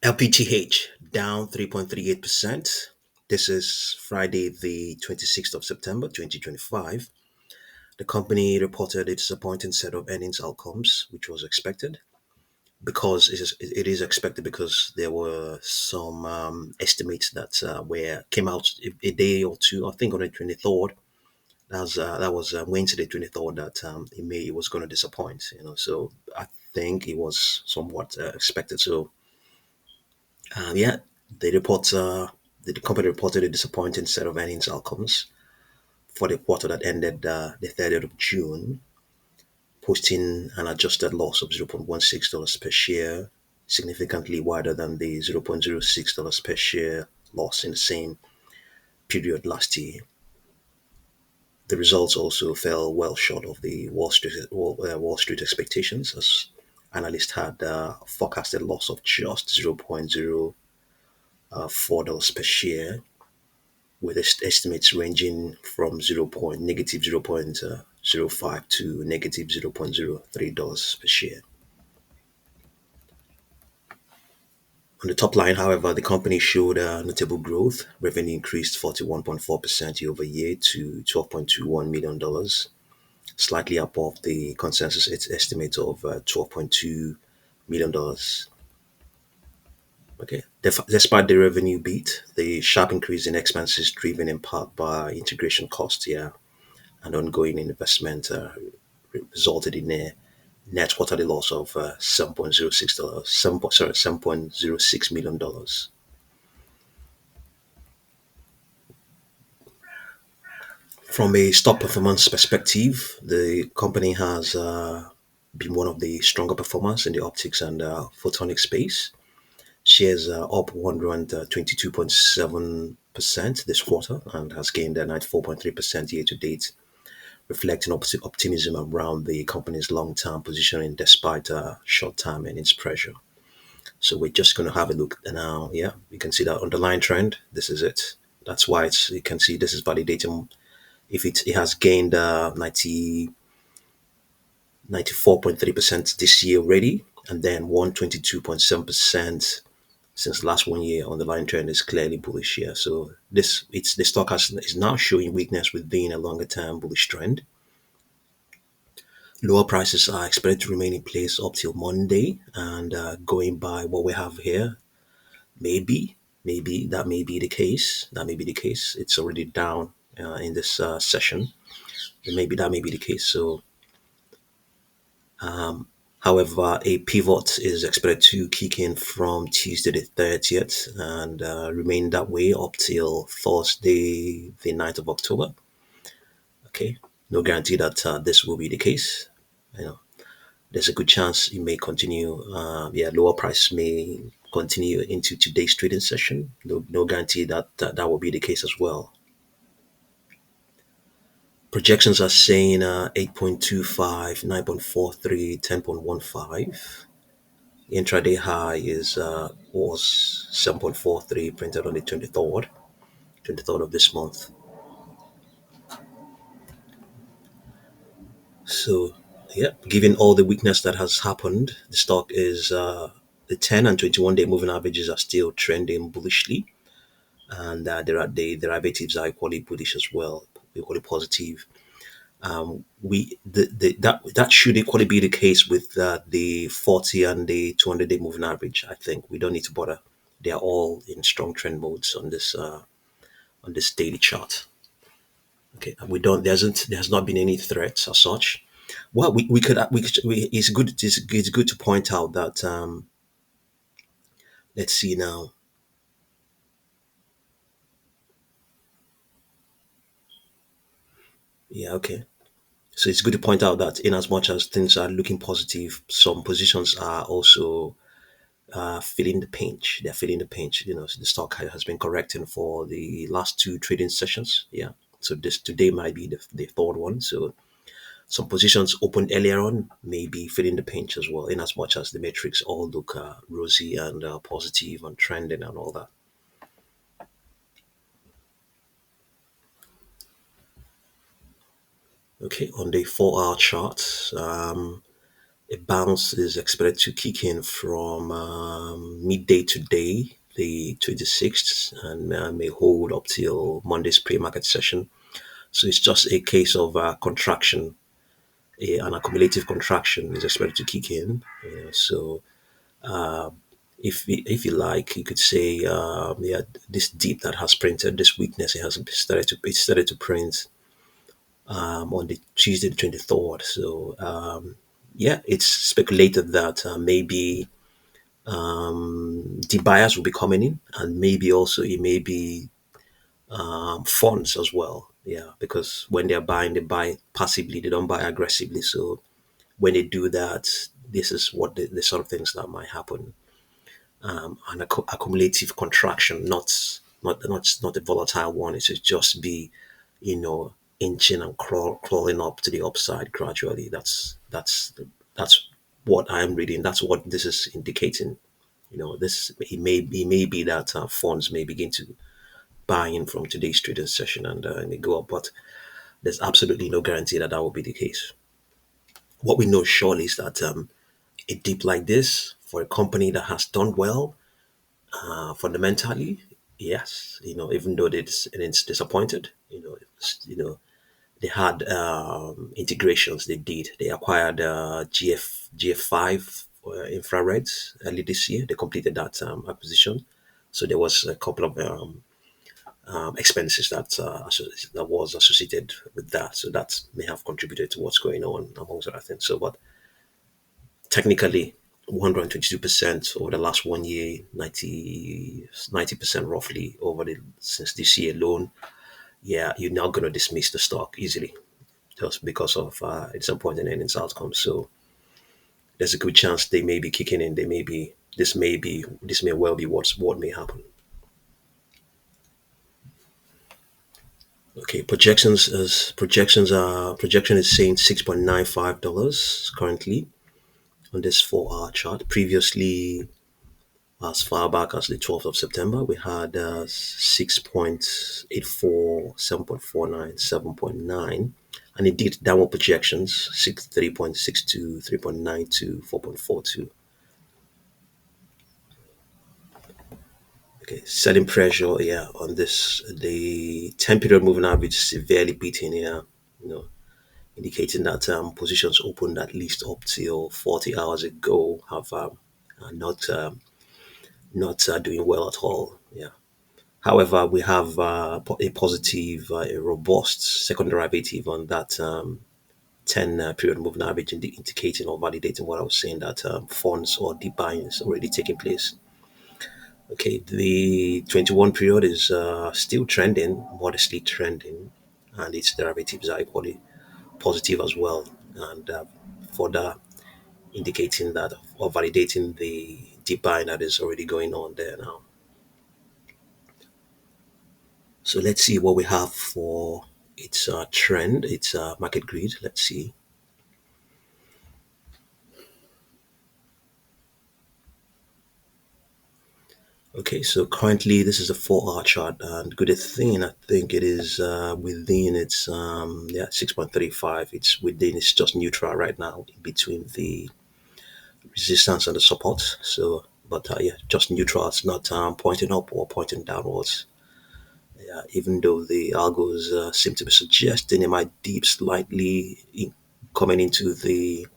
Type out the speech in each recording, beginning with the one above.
LPTH down 3.38%. This is Friday, the 26th of September, 2025. The company reported a disappointing set of earnings outcomes, which was expected because it is expected because there were some estimates that came out a day or two, I think on the 23rd. That was Wednesday, 23rd, that it was going to disappoint. So I think it was somewhat expected. So yeah, the report, the company reported a disappointing set of earnings outcomes for the quarter that ended the 30th of June, posting an adjusted loss of $0.16 per share, significantly wider than the $0.06 per share loss in the same period last year. The results also fell well short of the Wall Street expectations, as analysts had forecasted loss of just $0.04 per share, with estimates ranging from negative 0.05 to negative $0.03 per share. On the top line, however, the company showed notable growth. Revenue increased 41.4% year over year to $12.21 million, slightly above the consensus estimate of $12.2 million. Okay. Despite the revenue beat, the sharp increase in expenses driven in part by integration costs, yeah, and ongoing investment resulted in a net quarterly loss of $7.06, 7.06 million. From a stock performance perspective, the company has been one of the stronger performers in the optics and photonics space. Shares are up 122.7% this quarter and has gained a 94.3% year to date, reflecting optimism around the company's long-term positioning despite short-term earnings pressure. So we're just going to have a look now. Yeah, you can see that underlying trend. This is it. That's why you can see this is validating. If it has gained 94.3% this year already, and then 122.7% since last 1 year, underlying trend is clearly bullish here. So the stock is now showing weakness within a longer term bullish trend. Lower prices are expected to remain in place up till Monday, and going by what we have here, maybe that may be the case. That may be the case. It's already down in this session. Maybe that may be the case. So, however, a pivot is expected to kick in from Tuesday the 30th and remain that way up till Thursday the 9th of October. Okay, no guarantee that this will be the case. You know, there's a good chance it may continue. Lower price may continue into today's trading session. No guarantee that will be the case as well. Projections are saying 8.25, 9.43, 10.15. Intraday high was 7.43 printed on the 23rd of this month. So, yeah, given all the weakness that has happened, the stock is the 10 and 21 day moving averages are still trending bullishly, and the derivatives are equally bullish as well, equally positive. That should equally be the case with the 40 and the 200 day moving average. I think we don't need to bother. They are all in strong trend modes on this daily chart. Okay, and we don't. There has not been any threats as such. Well, it's good to point out that let's see now. Yeah, okay. So it's good to point out that in as much as things are looking positive, some positions are also feeling the pinch. They're feeling the pinch. The stock has been correcting for the last two trading sessions. Yeah. So this today might be the third one. So some positions opened earlier on may be feeling the pinch as well, in as much as the metrics all look rosy and positive and trending and all that. Okay, on the 4 hour chart, A bounce is expected to kick in from midday today, the 26th, and may hold up till Monday's pre-market session. So it's just a case of contraction, an accumulative contraction is expected to kick in. So if you like, you could say, yeah, this dip that has printed, this weakness, it started to print on the Tuesday the 23rd. So yeah, it's speculated that maybe the buyers will be coming in, and maybe also it may be funds as well. Yeah, because when they're buying, they buy passively, they don't buy aggressively. So when they do that, this is what the sort of things that might happen. An accumulative contraction, not a volatile one. It should just be, inching and crawling up to the upside gradually. That's what I'm reading. That's what this is indicating. This it may be that funds may begin to buy in from today's trading session, and it may go up, but there's absolutely no guarantee that that will be the case. What we know surely is that a dip like this for a company that has done well fundamentally, yes, even though it's disappointed, they had integrations. They acquired GF5 infrared early this year. They completed that acquisition. So there was a couple of expenses that was associated with that. So that may have contributed to what's going on amongst other things. So, but technically, 122% over the last 1 year, 90% roughly over the since this year alone. Yeah, you're not going to dismiss the stock easily just because of disappointing earnings outcomes. So there's a good chance they may be kicking in. This may well be what may happen. Okay, projection is saying $6.95 currently on this 4 hour chart. Previously, as far back as the 12th of September, we had 6.84, 7.49, 7.9, and indeed downward projections 3.62, 3.92, 4.42. Okay, selling pressure, yeah, on this. The 10 period moving average severely beaten here, indicating that positions opened at least up till 40 hours ago have are not doing well at all. Yeah. However, we have a positive, a robust second derivative on that 10 period moving average, indicating or validating what I was saying, that funds or deep buying is already taking place. Okay, the 21 period is still trending, modestly trending, and its derivatives are equally positive as well, and further indicating that or validating the deep buying that is already going on there now. So let's see what we have for its trend, its market grid. Let's see. Okay, so currently this is a 4 hour chart, and good thing I think it is within its 6.35. It's within, it's just neutral right now in between the resistance and the support. So, but yeah, just neutral. It's not pointing up or pointing downwards. Yeah, even though the algos seem to be suggesting it might dip slightly coming into the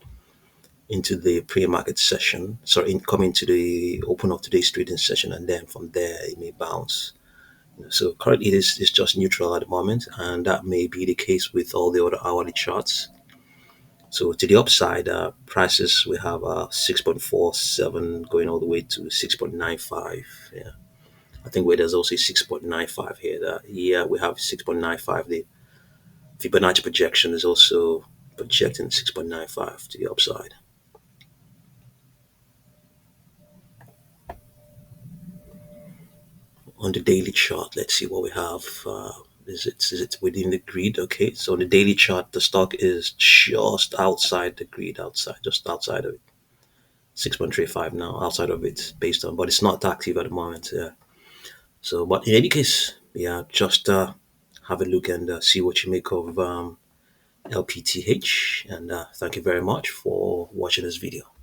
pre-market session, sorry, coming to the open of today's trading session, and then from there it may bounce. So currently it's just neutral at the moment, and that may be the case with all the other hourly charts. So to the upside, prices we have 6.47 going all the way to 6.95. Yeah, I think where there's also 6.95 here. Yeah, we have 6.95. The Fibonacci projection is also projecting 6.95 to the upside. On the daily chart, let's see what we have. Is it within the grid? Okay, so on the daily chart, the stock is just outside the grid, just outside of it. 6.35 now, outside of it, based on, but it's not active at the moment. Yeah. So, but in any case, yeah, just have a look and see what you make of LPTH. And thank you very much for watching this video.